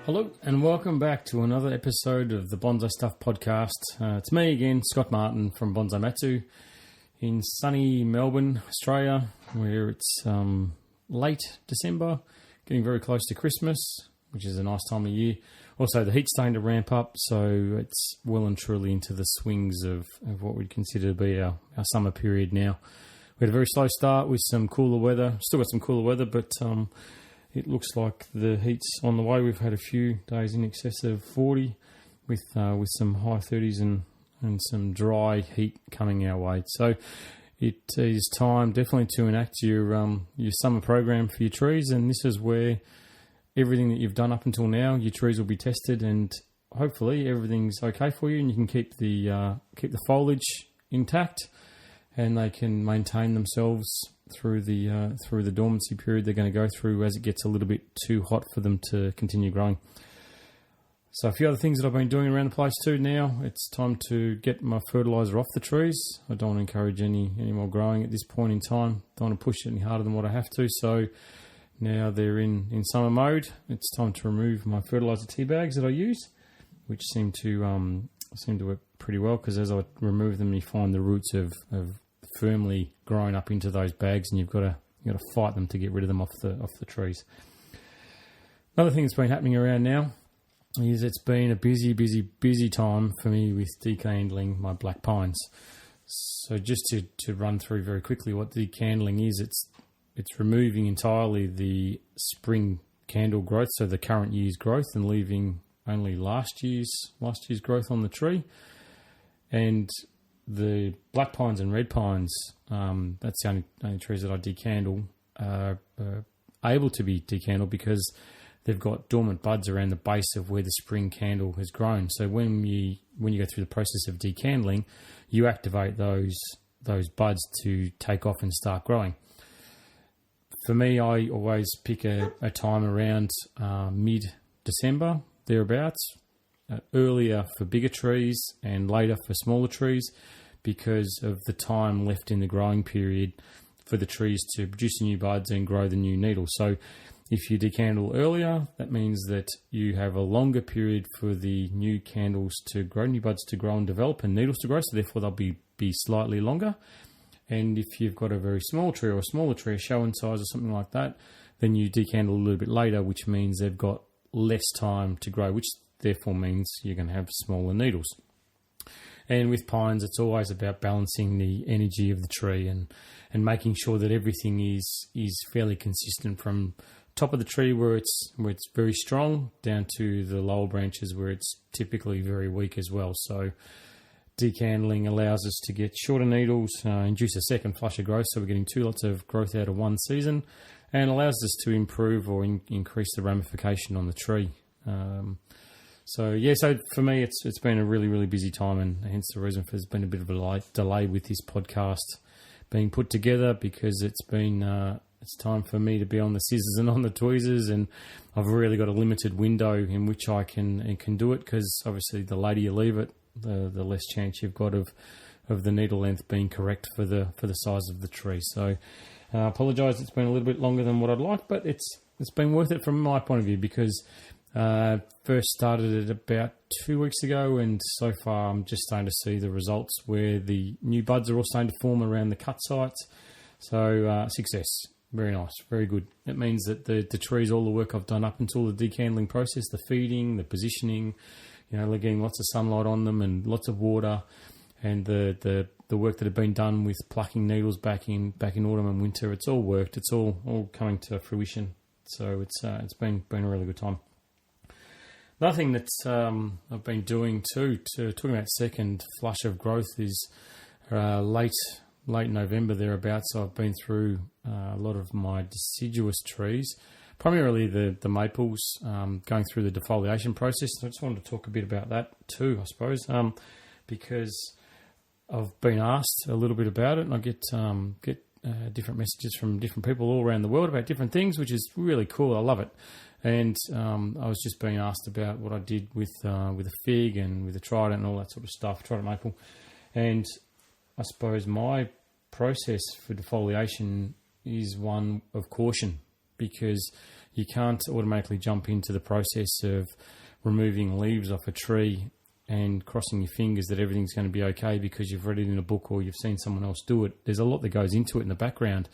Hello and welcome back to another episode of the Bonsai Stuff podcast. It's me again, Scott Martin from Bonsai Matsu in sunny Melbourne, Australia, where it's late December, getting very close to Christmas, which is a nice time of year. Also, the heat's starting to ramp up, so it's well and truly into the swings of what we'd consider to be our summer period now. We had a very slow start with some cooler weather. Still got some cooler weather, but it looks like the heat's on the way. We've had a few days in excess of 40 with some high 30s and some dry heat coming our way. So it is time definitely to enact your summer program for your trees, and this is where everything that you've done up until now, your trees will be tested, and hopefully everything's okay for you, and you can keep the foliage intact, and they can maintain themselves through the dormancy period they're going to go through as it gets a little bit too hot for them to continue growing. So a few other things that I've been doing around the place too now. It's time to get my fertiliser off the trees. I don't want to encourage any more growing at this point in time. Don't want to push it any harder than what I have to. So now they're in summer mode. It's time to remove my fertiliser tea bags that I use, which seem to work pretty well, because as I remove them, you find the roots have firmly grown up into those bags, and you've got to fight them to get rid of them off the trees. Another thing that's been happening around now is it's been a busy time for me with decandling my black pines. So just to run through very quickly what decandling is, it's removing entirely the spring candle growth, so the current year's growth, and leaving only last year's growth on the tree. And the black pines and red pines, that's the only trees that I decandle, are able to be decandled because they've got dormant buds around the base of where the spring candle has grown. So when you go through the process of decandling, you activate those buds to take off and start growing. For me, I always pick a time around mid-December, thereabouts. Earlier for bigger trees and later for smaller trees, because of the time left in the growing period for the trees to produce the new buds and grow the new needles. So if you decandle earlier, that means that you have a longer period for the new candles to grow, new buds to grow and develop, and needles to grow, so therefore they'll be slightly longer. And if you've got a very small tree or a smaller tree, a show in size or something like that, then you decandle a little bit later, which means they've got less time to grow, which therefore means you're going to have smaller needles. And with pines, it's always about balancing the energy of the tree and making sure that everything is fairly consistent from top of the tree where it's very strong down to the lower branches where it's typically very weak as well. So decandling allows us to get shorter needles, induce a second flush of growth, so we're getting two lots of growth out of one season, and allows us to improve or increase the ramification on the tree. So for me, it's been a really busy time, and hence the reason for there's been a bit of a delay with this podcast being put together, because it's time for me to be on the scissors and on the tweezers, and I've really got a limited window in which I can do it, because obviously the later you leave it, the less chance you've got of the needle length being correct for the size of the tree. So I apologise, it's been a little bit longer than what I'd like, but it's been worth it from my point of view, because first started it about 2 weeks ago, and so far I'm just starting to see the results where the new buds are all starting to form around the cut sites. So success. Very nice. Very good. It means that the trees, all the work I've done up until the decandling process, the feeding, the positioning, they're getting lots of sunlight on them and lots of water, and the work that had been done with plucking needles back in autumn and winter, it's all worked. It's all coming to fruition. So it's been a really good time. Another thing that I've been doing too, talking about second flush of growth, is late November thereabouts. I've been through a lot of my deciduous trees, primarily the maples, going through the defoliation process. So I just wanted to talk a bit about that too, I suppose, because I've been asked a little bit about it, and I get different messages from different people all around the world about different things, which is really cool. I love it. And I was just being asked about what I did with a fig and with a trident and all that sort of stuff, trident maple. And I suppose my process for defoliation is one of caution, because you can't automatically jump into the process of removing leaves off a tree and crossing your fingers that everything's going to be okay because you've read it in a book or you've seen someone else do it. There's a lot that goes into it in the background,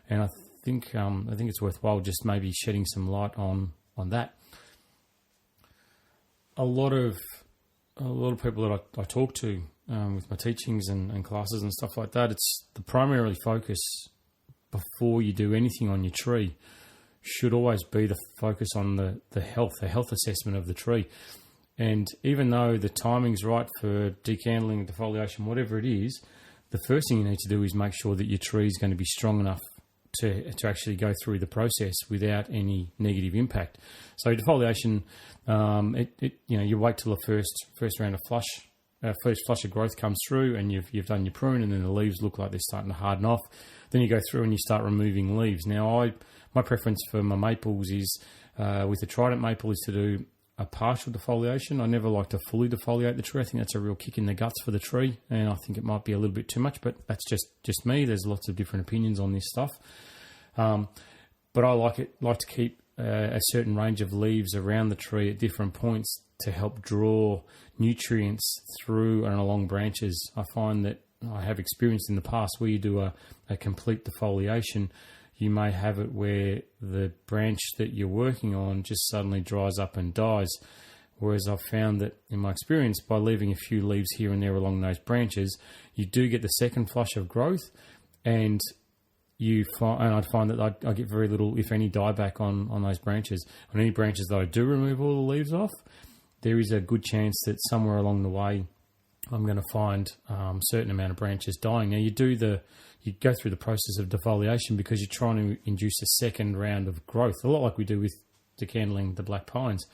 and I think it's worthwhile just maybe shedding some light on that. A lot of people that I talk to with my teachings and classes and stuff like that, it's the primary focus before you do anything on your tree should always be the focus on the health assessment of the tree. And even though the timing's right for decandling, defoliation, whatever it is, the first thing you need to do is make sure that your tree is going to be strong enough to actually go through the process without any negative impact. So defoliation, you wait till the first round of first flush of growth comes through, and you've done your prune, and then the leaves look like they're starting to harden off. Then you go through and you start removing leaves. Now, my preference for my maples is with the trident maple is to do a partial defoliation. I never like to fully defoliate the tree. I think that's a real kick in the guts for the tree, and I think it might be a little bit too much, but that's just me. There's lots of different opinions on this stuff. But I like to keep a certain range of leaves around the tree at different points to help draw nutrients through and along branches. I find that I have experienced in the past where you do a complete defoliation, you may have it where the branch that you're working on just suddenly dries up and dies. Whereas I've found that in my experience, by leaving a few leaves here and there along those branches, you do get the second flush of growth, and I'd find that I get very little, if any, dieback on those branches. On any branches that I do remove all the leaves off, there is a good chance that somewhere along the way I'm going to find a certain amount of branches dying. Now, you go through the process of defoliation because you're trying to induce a second round of growth, a lot like we do with decandling the black pines.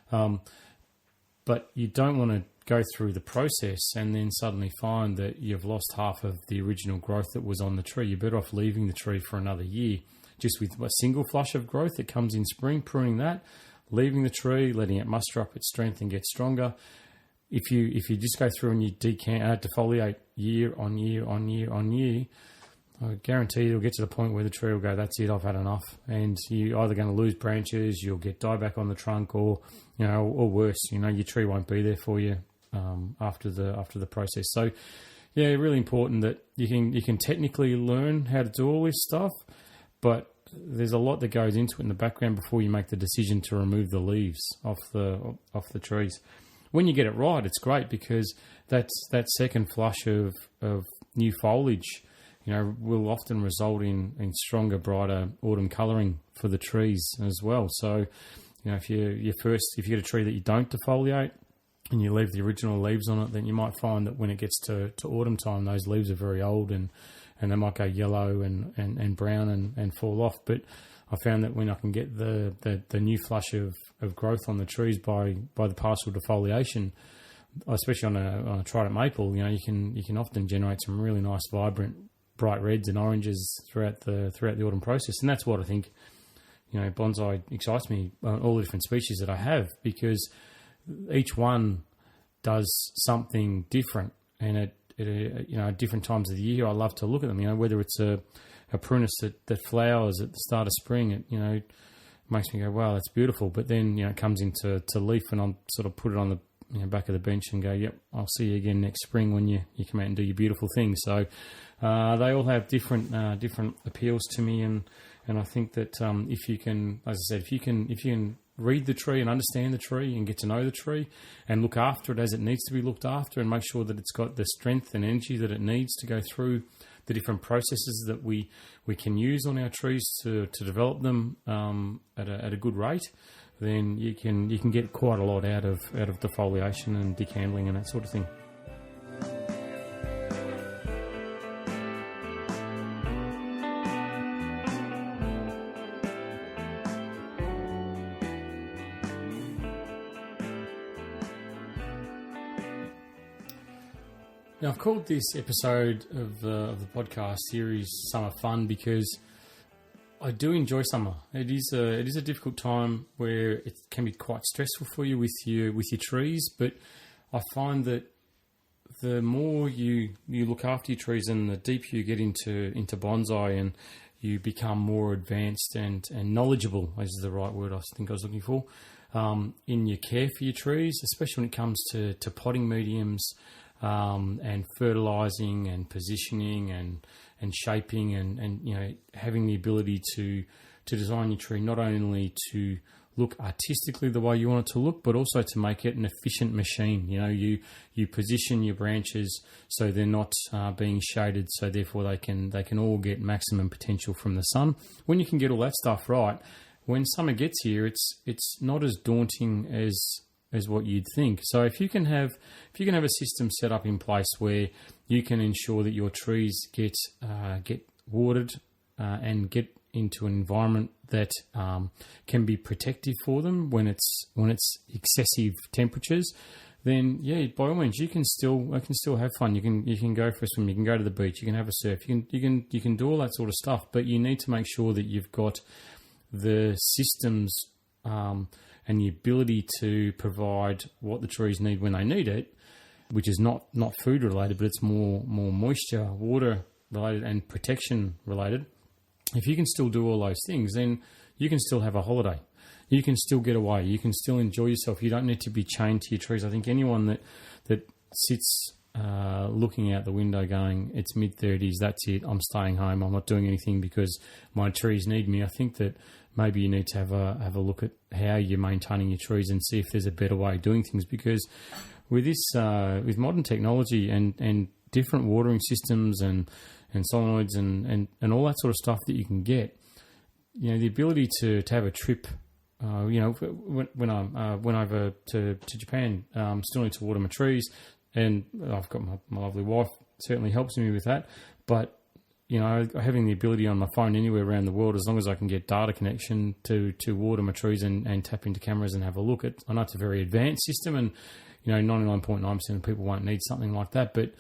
But you don't want to go through the process and then suddenly find that you've lost half of the original growth that was on the tree. You're better off leaving the tree for another year, just with a single flush of growth that comes in spring, pruning that, leaving the tree, letting it muster up its strength and get stronger. If you just go through and you defoliate year on year on year on year, I guarantee you'll get to the point where the tree will go, that's it, I've had enough. And you're either going to lose branches, you'll get dieback on the trunk, or worse, your tree won't be there for you after the process. So, yeah, really important that you can technically learn how to do all this stuff, but there's a lot that goes into it in the background before you make the decision to remove the leaves off the trees. When you get it right, it's great because that second flush of new foliage, will often result in stronger, brighter autumn colouring for the trees as well. So, if you get a tree that you don't defoliate and you leave the original leaves on it, then you might find that when it gets to autumn time, those leaves are very old and they might go yellow and brown and fall off. But I found that when I can get the new flush of growth on the trees by the partial defoliation, especially on a trident maple, you can often generate some really nice, vibrant, bright reds and oranges throughout the autumn process. And that's what I think, bonsai excites me, all the different species that I have, because each one does something different. And at different times of the year, I love to look at them, whether it's a prunus that flowers at the start of spring, it makes me go, wow, that's beautiful. But then, it comes into leaf, and I'll sort of put it on the back of the bench and go, yep, I'll see you again next spring when you come out and do your beautiful thing. So they all have different appeals to me, and I think that if you can, as I said, if you can read the tree and understand the tree and get to know the tree and look after it as it needs to be looked after, and make sure that it's got the strength and energy that it needs to go through the different processes that we can use on our trees to develop them at a good rate, then you can get quite a lot out of defoliation and decandling and that sort of thing. Now, I've called this episode of the podcast series Summer Fun because I do enjoy summer. It is a difficult time where it can be quite stressful for you with your trees, but I find that the more you look after your trees and the deeper you get into bonsai, and you become more advanced and knowledgeable, is the right word I think I was looking for, in your care for your trees, especially when it comes to potting mediums, and fertilizing and positioning and shaping and having the ability to design your tree not only to look artistically the way you want it to look, but also to make it an efficient machine. You position your branches so they're not being shaded, so therefore they can all get maximum potential from the sun. When you can get all that stuff right, when summer gets here, it's not as daunting as what you'd think. So if you can have a system set up in place where you can ensure that your trees get watered and get into an environment that can be protective for them when it's excessive temperatures, then by all means, I can still have fun. You can go for a swim, you can go to the beach, you can have a surf, you can do all that sort of stuff. But you need to make sure that you've got the systems and the ability to provide what the trees need when they need it, which is not food related, but it's more moisture, water related, and protection related. If you can still do all those things, then you can still have a holiday. You can still get away. You can still enjoy yourself. You don't need to be chained to your trees. I think anyone that sits looking out the window going, it's mid-30s, that's it, I'm staying home, I'm not doing anything because my trees need me, I think that maybe you need to have a look at how you're maintaining your trees and see if there's a better way of doing things. Because with this, with modern technology and different watering systems and solenoids and all that sort of stuff that you can get, the ability to have a trip. When I went over to Japan, still need to water my trees, and I've got my lovely wife certainly helps me with that. But having the ability on my phone anywhere around the world, as long as I can get data connection to water my trees and tap into cameras and have a look at. I know it's a very advanced system, and 99.9% of people won't need something like that. But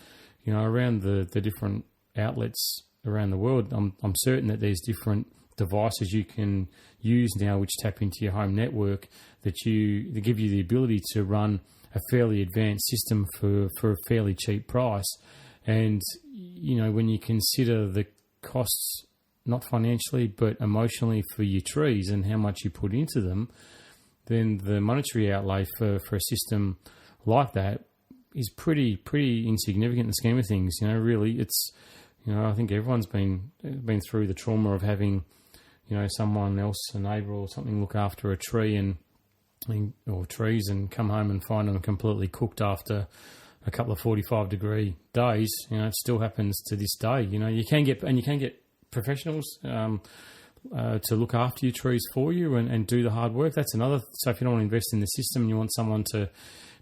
around the different outlets around the world, I'm certain that there's different devices you can use now which tap into your home network that give you the ability to run a fairly advanced system for a fairly cheap price. And when you consider the costs, not financially but emotionally, for your trees and how much you put into them, then the monetary outlay for a system like that is pretty insignificant in the scheme of things. Really, it's I think everyone's been through the trauma of having someone else, a neighbour or something, look after a tree or trees and come home and find them completely cooked after a couple of 45-degree days. It still happens to this day. You can get professionals to look after your trees for you and do the hard work. That's another. So if you don't want to invest in the system, you want someone to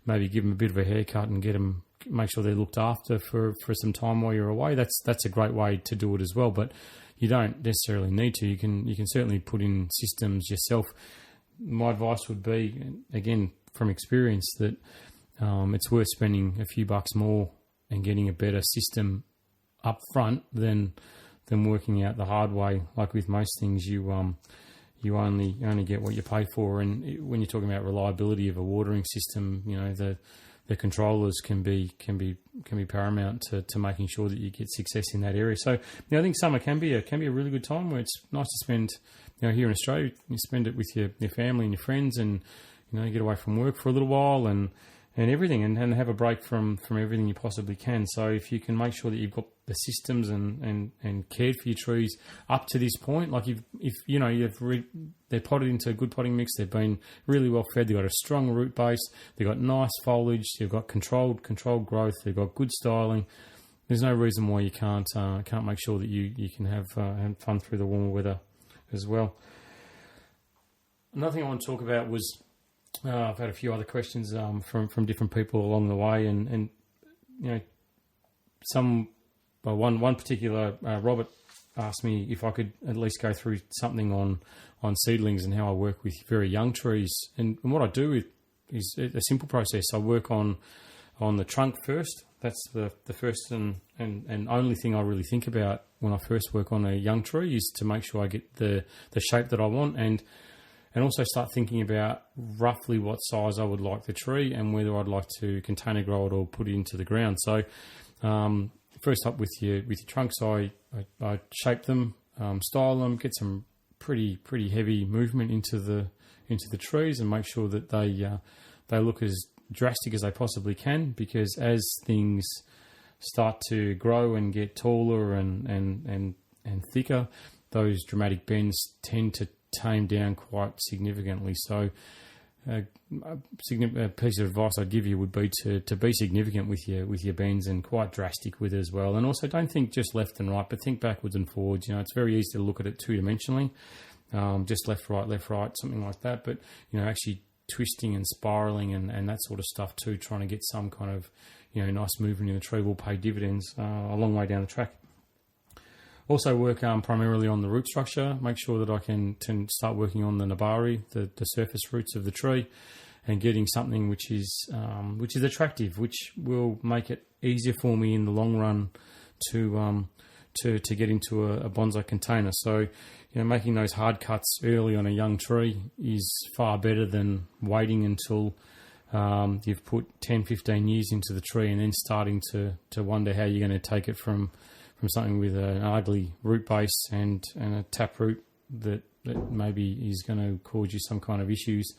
maybe give them a bit of a haircut and make sure they're looked after for some time while you're away. That's a great way to do it as well. But you don't necessarily need to. You can certainly put in systems yourself. My advice would be, again, from experience, that it's worth spending a few bucks more and getting a better system up front than working out the hard way. Like with most things, you only get what you pay for. And when you're talking about reliability of a watering system, the controllers can be paramount to making sure that you get success in that area. So I think summer can be a really good time where it's nice to spend. Here in Australia, you spend it with your family and your friends, and you get away from work for a little while and everything, and have a break from everything you possibly can. So if you can make sure that you've got the systems and cared for your trees up to this point, like they're potted into a good potting mix, they've been really well fed, they've got a strong root base, they've got nice foliage, they've got controlled growth, they've got good styling. There's no reason why you can't make sure that you can have fun through the warmer weather as well. Another thing I want to talk about was I've had a few other questions from different people along the way, and one particular Robert asked me if I could at least go through something on seedlings and how I work with very young trees. And what I do is a simple process. I work on the trunk first. That's the first and only thing I really think about when I first work on a young tree, is to make sure I get the shape that I want, and also start thinking about roughly what size I would like the tree and whether I'd like to container grow it or put it into the ground. So first up with your trunks, I shape them style them, get some pretty heavy movement into the trees, and make sure that they look as drastic as they possibly can. Because as things start to grow and get taller and thicker, those dramatic bends tend to tame down quite significantly. So a piece of advice I'd give you would be to be significant with your bends and quite drastic with it as well. And also, don't think just left and right, but think backwards and forwards. It's very easy to look at it two-dimensionally, just left, right, something like that. But actually twisting and spiraling and that sort of stuff too, trying to get some kind of nice movement in the tree will pay dividends a long way down the track. Also work primarily on the root structure. Make sure that I can start working on the nabari, the surface roots of the tree, and getting something which is attractive, which will make it easier for me in the long run to get into a bonsai container. So making those hard cuts early on a young tree is far better than waiting until you've put 10, 15 years into the tree and then starting to wonder how you're going to take it from something with an ugly root base and a taproot that maybe is going to cause you some kind of issues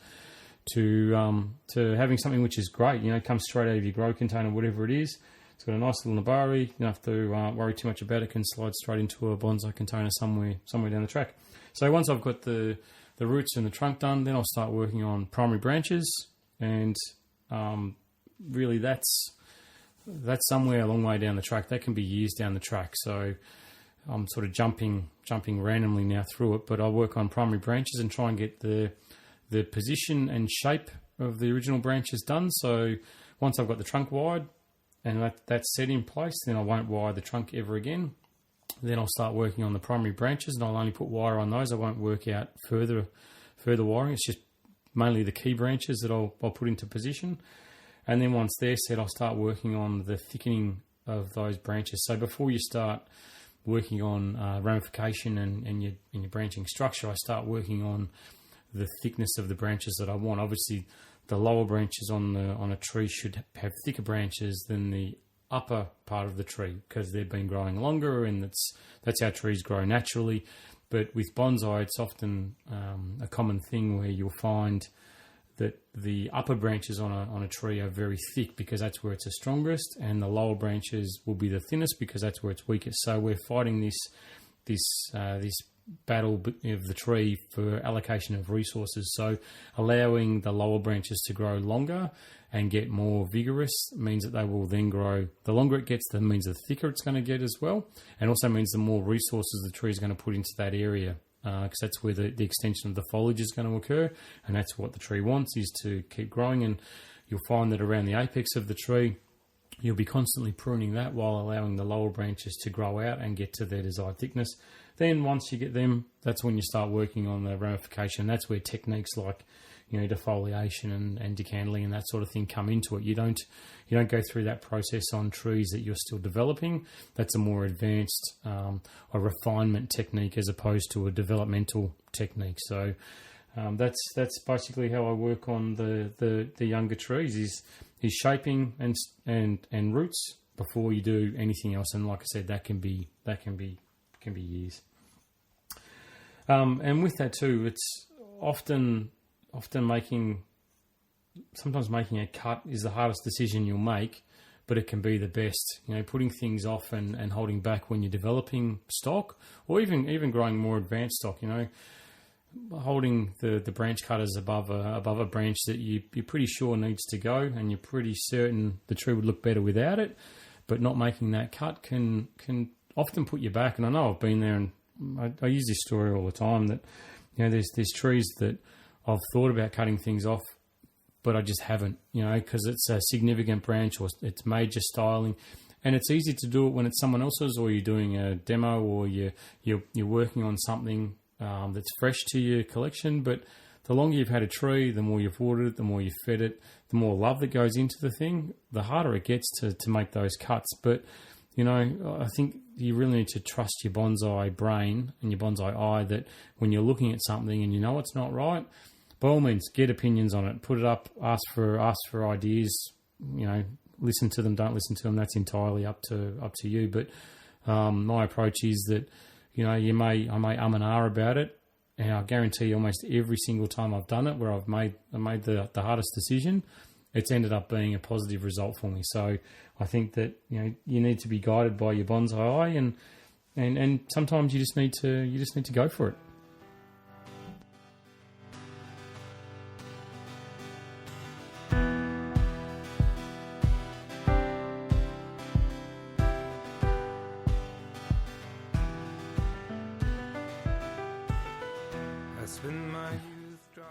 to having something which is great, comes straight out of your grow container, whatever it is. It's got a nice little nabari. You don't have to worry too much about it. It can slide straight into a bonsai container somewhere down the track. So once I've got the roots and the trunk done, then I'll start working on primary branches, and really that's somewhere a long way down the track. That can be years down the track. So I'm sort of jumping randomly now through it, but I work on primary branches and try and get the position and shape of the original branches done. So once I've got the trunk wired and that's set in place, then I won't wire the trunk ever again. Then I'll start working on the primary branches, and I'll only put wire on those. I won't work out further wiring. It's just mainly the key branches that I'll put into position. And then once they're set, I'll start working on the thickening of those branches. So before you start working on ramification and your branching structure, I start working on the thickness of the branches that I want. Obviously, the lower branches on a tree should have thicker branches than the upper part of the tree, because they've been growing longer, and that's how trees grow naturally. But with bonsai, it's often a common thing where you'll find that the upper branches on a tree are very thick, because that's where it's the strongest, and the lower branches will be the thinnest because that's where it's weakest. So we're fighting this battle of the tree for allocation of resources. So allowing the lower branches to grow longer and get more vigorous means that they will then grow. The longer it gets, that means the thicker it's going to get as well, and also means the more resources the tree is going to put into that area. Because that's where the extension of the foliage is going to occur, and that's what the tree wants, is to keep growing. And you'll find that around the apex of the tree, you'll be constantly pruning that while allowing the lower branches to grow out and get to their desired thickness. Then once you get them, that's when you start working on the ramification. That's where techniques like defoliation and decantling and that sort of thing come into it. You don't go through that process on trees that you're still developing. That's a more advanced a refinement technique as opposed to a developmental technique. So that's basically how I work on the younger trees is shaping and roots before you do anything else. And like I said, that can be years. And with that too, it's often sometimes making a cut is the hardest decision you'll make, but it can be the best. Putting things off and holding back when you're developing stock, or even growing more advanced stock. Holding the branch cutters above a branch that you're pretty sure needs to go, and you're pretty certain the tree would look better without it, but not making that cut can often put you back. And I know I've been there, and I use this story all the time that there's trees that I've thought about cutting things off, but I just haven't, because it's a significant branch or it's major styling, and it's easy to do it when it's someone else's, or you're doing a demo, or you're working on something that's fresh to your collection. But the longer you've had a tree, the more you've watered it, the more you've fed it, the more love that goes into the thing, the harder it gets to make those cuts. But I think you really need to trust your bonsai brain and your bonsai eye, that when you're looking at something and it's not right, by all means, get opinions on it, put it up, ask for ideas, listen to them, don't listen to them. That's entirely up to you. But my approach is that I may and ah about it, and I guarantee almost every single time I've done it, where I've made the hardest decision, it's ended up being a positive result for me. So I think that you need to be guided by your bonsai eye, and sometimes you just need to go for it.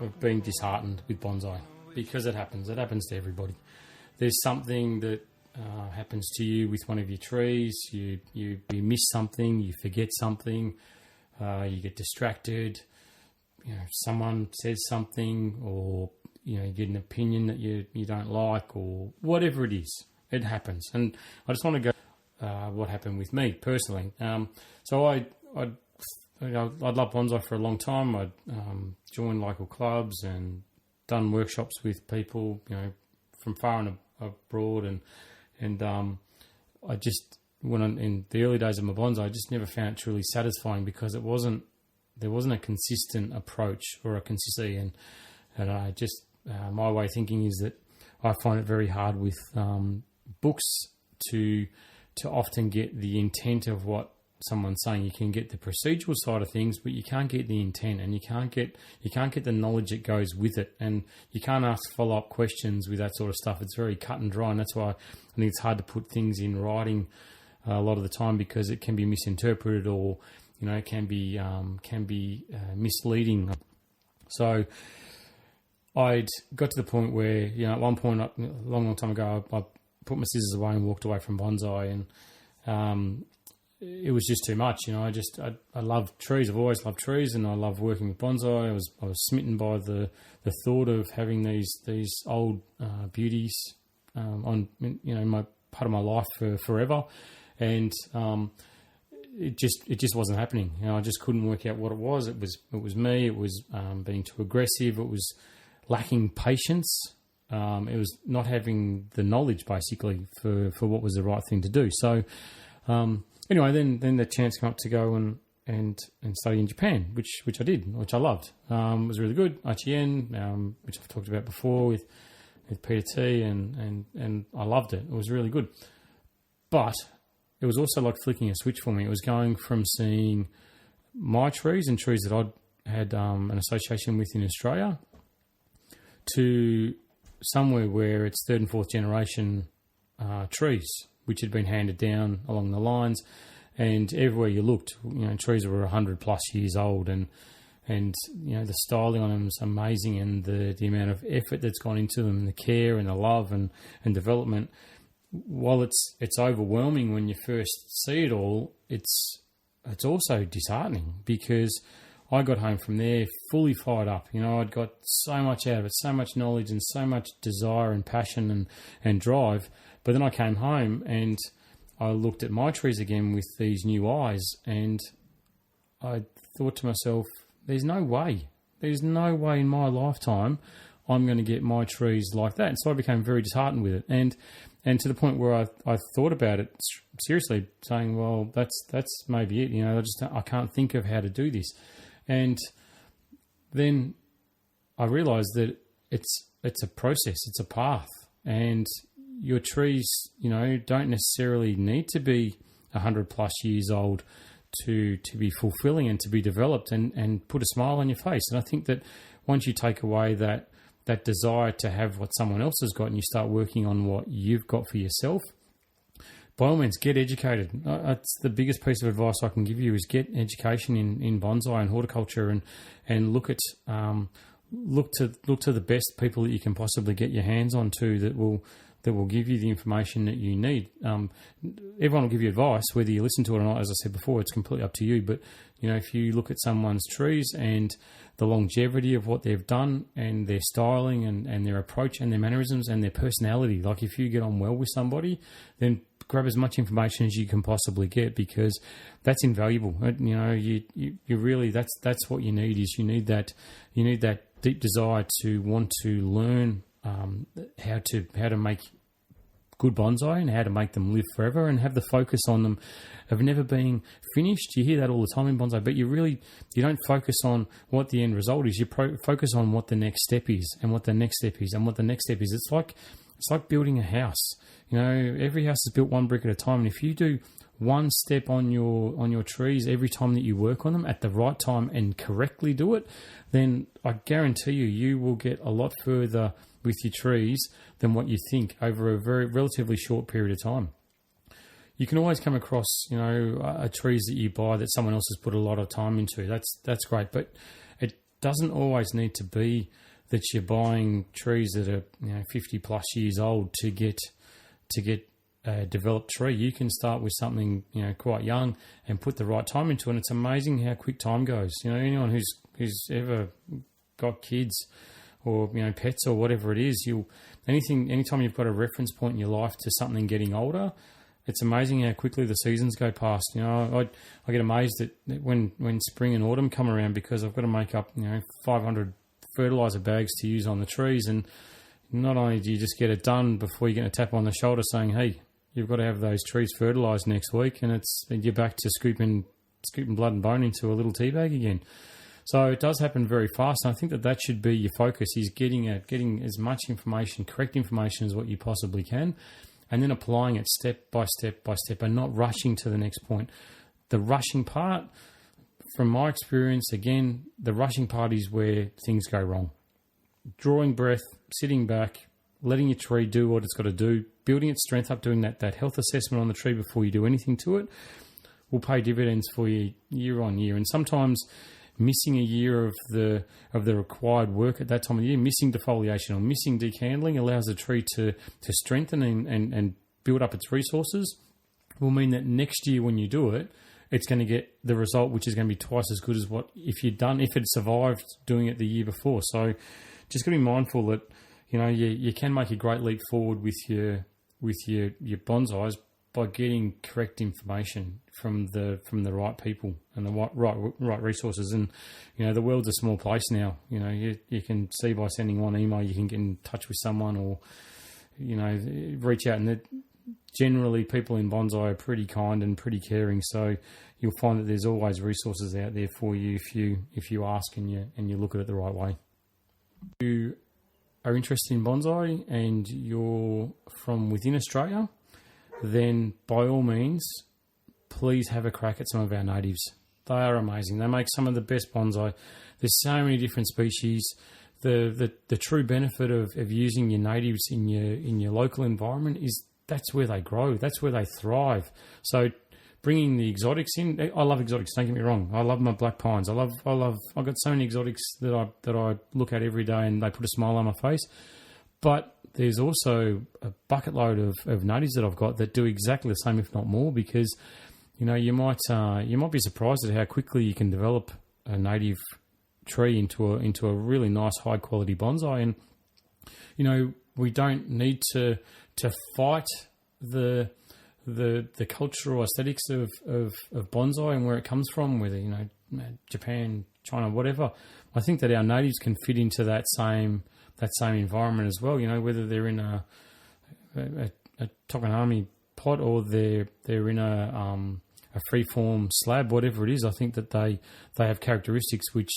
Of being disheartened with bonsai, because it happens. It happens to everybody. There's something that happens to you with one of your trees. You miss something. You forget something. You get distracted. Someone says something, or you get an opinion that you don't like, or whatever it is. It happens, and I just want to go what happened with me personally. So I'd loved bonsai for a long time. I'd joined local clubs and done workshops with people, from far and abroad, and I just in the early days of my bonsai, I just never found it truly satisfying, because there wasn't a consistent approach or a consistency, and I just my way of thinking is that I find it very hard with books to often get the intent of what someone's saying. You can get the procedural side of things, but you can't get the intent, and you can't get the knowledge that goes with it, and you can't ask follow-up questions with that sort of stuff. It's very cut and dry, and that's why I think it's hard to put things in writing a lot of the time, because it can be misinterpreted, or it can be misleading. So I'd got to the point where at one point a long time ago, I put my scissors away and walked away from bonsai, and it was just too much. I love trees. I've always loved trees, and I love working with bonsai. I was smitten by the thought of having these old beauties on my part of my life for forever, and it just wasn't happening. I just couldn't work out what it was. It was me. It was being too aggressive. It was lacking patience. It was not having the knowledge, basically, for what was the right thing to do. So. Anyway, then the chance came up to go and study in Japan, which I did, which I loved. It was really good. IGN, which I've talked about before with Peter T, and I loved it. It was really good. But it was also like flicking a switch for me. It was going from seeing my trees and trees that I'd had an association with in Australia to somewhere where it's third and fourth generation trees, which had been handed down along the lines, and everywhere you looked, trees were 100 plus years old, and the styling on them is amazing, and the amount of effort that's gone into them, and the care and the love and development. While it's overwhelming when you first see it all, it's also disheartening, because I got home from there fully fired up. I'd got so much out of it, so much knowledge and so much desire and passion and drive. But then I came home and I looked at my trees again with these new eyes, and I thought to myself, there's no way in my lifetime I'm going to get my trees like that. And so I became very disheartened with it. And to the point where I thought about it seriously, saying, well, that's maybe it. I can't think of how to do this. And then I realized that it's a process, it's a path, and your trees, don't necessarily need to be 100 plus years old to be fulfilling and to be developed and put a smile on your face. And I think that once you take away that desire to have what someone else has got, and you start working on what you've got for yourself, by all means, get educated. That's the biggest piece of advice I can give you, is get education in bonsai and horticulture, and look at look to the best people that you can possibly get your hands on to that will give you the information that you need. Everyone will give you advice, whether you listen to it or not. As I said before, it's completely up to you. But if you look at someone's trees and the longevity of what they've done, and their styling and their approach and their mannerisms and their personality, like if you get on well with somebody, then grab as much information as you can possibly get, because that's invaluable. You really, that's what you need. Is you need that deep desire to want to learn how to make good bonsai and how to make them live forever, and have the focus on them of never being finished. You hear that all the time in bonsai, but you don't focus on what the end result is. You focus on what the next step is, and what the next step is, and what the next step is. It's like building a house. Every house is built one brick at a time, and if you do one step on your trees every time that you work on them at the right time and correctly do it, then I guarantee you will get a lot further with your trees than what you think over a very relatively short period of time. You can always come across, trees that you buy that someone else has put a lot of time into. That's great, but it doesn't always need to be that you're buying trees that are 50 plus years old to get a developed tree. You can start with something quite young and put the right time into it. And it's amazing how quick time goes. Anyone who's ever got kids or pets or whatever it is, anytime you've got a reference point in your life to something getting older, it's amazing how quickly the seasons go past. I get amazed that when spring and autumn come around, because I've got to make up 500 fertilizer bags to use on the trees, and not only do you just get it done before you get a tap on the shoulder saying, hey, you've got to have those trees fertilised next week, and you're back to scooping blood and bone into a little tea bag again. So it does happen very fast, and I think that should be your focus, is getting as much information, correct information as what you possibly can, and then applying it step by step by step, and not rushing to the next point. The rushing part, from my experience, again, the rushing part is where things go wrong. Drawing breath, sitting back, letting your tree do what it's got to do, building its strength up, doing that health assessment on the tree before you do anything to it, will pay dividends for you year on year. And sometimes missing a year of the required work at that time of the year, missing defoliation or missing decandling, allows the tree to strengthen and build up its resources, will mean that next year when you do it, it's going to get the result which is going to be twice as good as what if it survived doing it the year before. So just got to be mindful that you can make a great leap forward with your bonsais by getting correct information from the right people and the right resources. And the world's a small place now. You can see by sending one email you can get in touch with someone, or reach out. And generally, people in bonsai are pretty kind and pretty caring. So you'll find that there's always resources out there for you if you ask and you look at it the right way. If you are interested in bonsai and you're from within Australia, then by all means, please have a crack at some of our natives. They are amazing. They make some of the best bonsai. There's so many different species. The true benefit of using your natives in your local environment is that's where they grow. That's where they thrive. So bringing the exotics in, I love exotics. Don't get me wrong. I love my black pines. I've got so many exotics that I look at every day, and they put a smile on my face. But there's also a bucket load of natives that I've got that do exactly the same, if not more, because you might be surprised at how quickly you can develop a native tree into a really nice high quality bonsai. And we don't need to fight the cultural aesthetics of bonsai and where it comes from, whether Japan, China, whatever. I think that our natives can fit into that same environment as well. Whether they're in a Tokonami pot or they're in a freeform slab, whatever it is. I think that they have characteristics which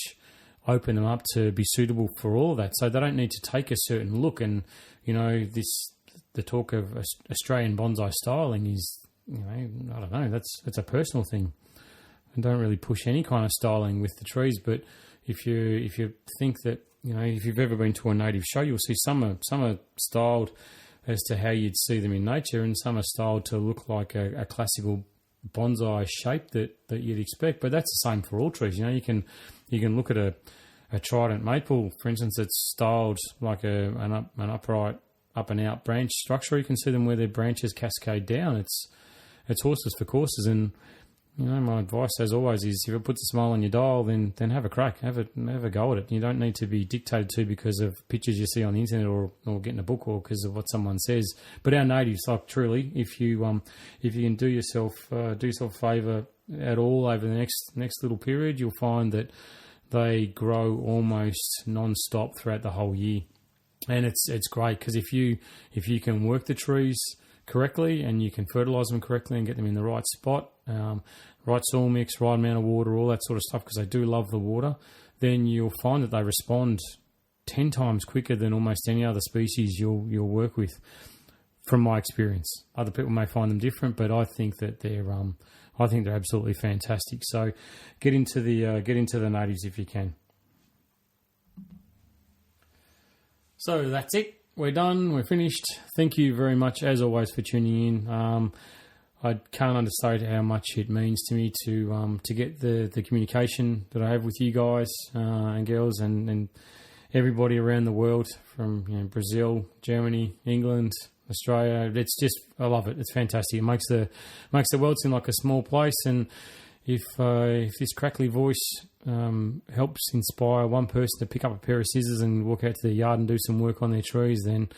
open them up to be suitable for all of that. So they don't need to take a certain look. And the talk of Australian bonsai styling is, I don't know, that's a personal thing. I don't really push any kind of styling with the trees, but if you think that, if you've ever been to a native show, you'll see some are styled as to how you'd see them in nature, and some are styled to look like a classical bonsai shape that you'd expect. But that's the same for all trees. You can look at a trident maple, for instance, that's styled like an upright up and out branch structure. You can see them where their branches cascade down. It's horses for courses. And my advice, as always, is if it puts a smile on your dial, then have a crack, have a go at it. You don't need to be dictated to because of pictures you see on the internet or getting a book or because of what someone says. But our natives, like truly, if you can do yourself a favour at all over the next little period, you'll find that they grow almost non-stop throughout the whole year. And it's great because if you can work the trees correctly and you can fertilise them correctly and get them in the right spot, right soil mix, right amount of water, all that sort of stuff, because they do love the water, then you'll find that they respond 10 times quicker than almost any other species you'll work with, from my experience. Other people may find them different, but I think that they're absolutely fantastic. So get into the natives if you can. So that's it. We're done. We're finished. Thank you very much, as always, for tuning in. I can't understate how much it means to me to get the communication that I have with you guys and girls and everybody around the world, from Brazil, Germany, England, Australia. It's just, I love it. It's fantastic. It makes the world seem like a small place. And if this crackly voice helps inspire one person to pick up a pair of scissors and walk out to their yard and do some work on their trees, then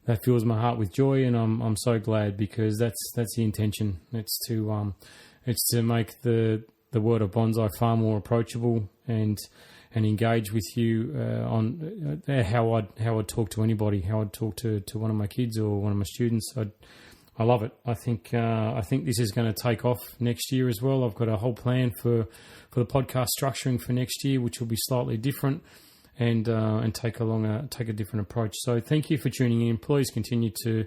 that fills my heart with joy. And I'm so glad, because that's the intention. It's to make the world of bonsai far more approachable and engage with you on how I'd talk to anybody, how I'd talk to one of my kids or one of my students. I love it. I think this is going to take off next year as well. I've got a whole plan for the podcast structuring for next year, which will be slightly different and take a different approach. So thank you for tuning in. Please continue to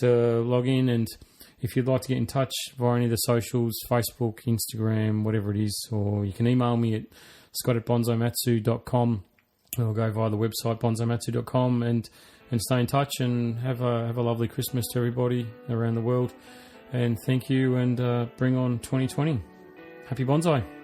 log in, and if you'd like to get in touch via any of the socials, Facebook, Instagram, whatever it is, or you can email me at scott@bonsaimatsu.com, or go via the website bonsaimatsu.com and stay in touch, and have a lovely Christmas to everybody around the world. And thank you, and bring on 2020. Happy bonsai.